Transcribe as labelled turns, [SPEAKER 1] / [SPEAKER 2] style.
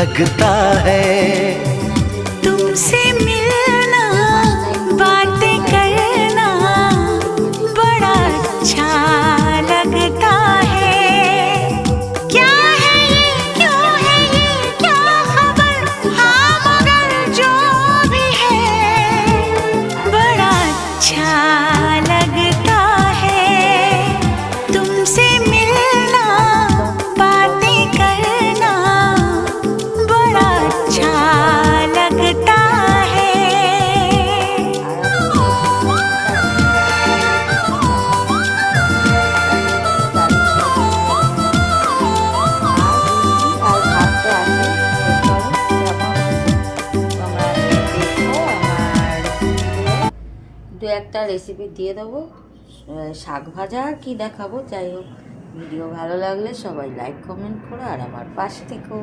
[SPEAKER 1] लगता है।
[SPEAKER 2] तुमसे मिलना बातें करना बड़ा अच्छा लगता है। क्या है ये, क्यों है ये, क्या खबर, हाँ मगर जो भी है बड़ा अच्छा लगता है। तुमसे मिलना बातें करना बड़ा अच्छा लगता है।
[SPEAKER 3] দু একটা রেসিপি দিয়ে দেবো, শাক ভাজা আর কি দেখাবো। যাই হোক, ভিডিও ভালো লাগলে সবাই লাইক কমেন্ট করো আর আমার পাশে থেকো।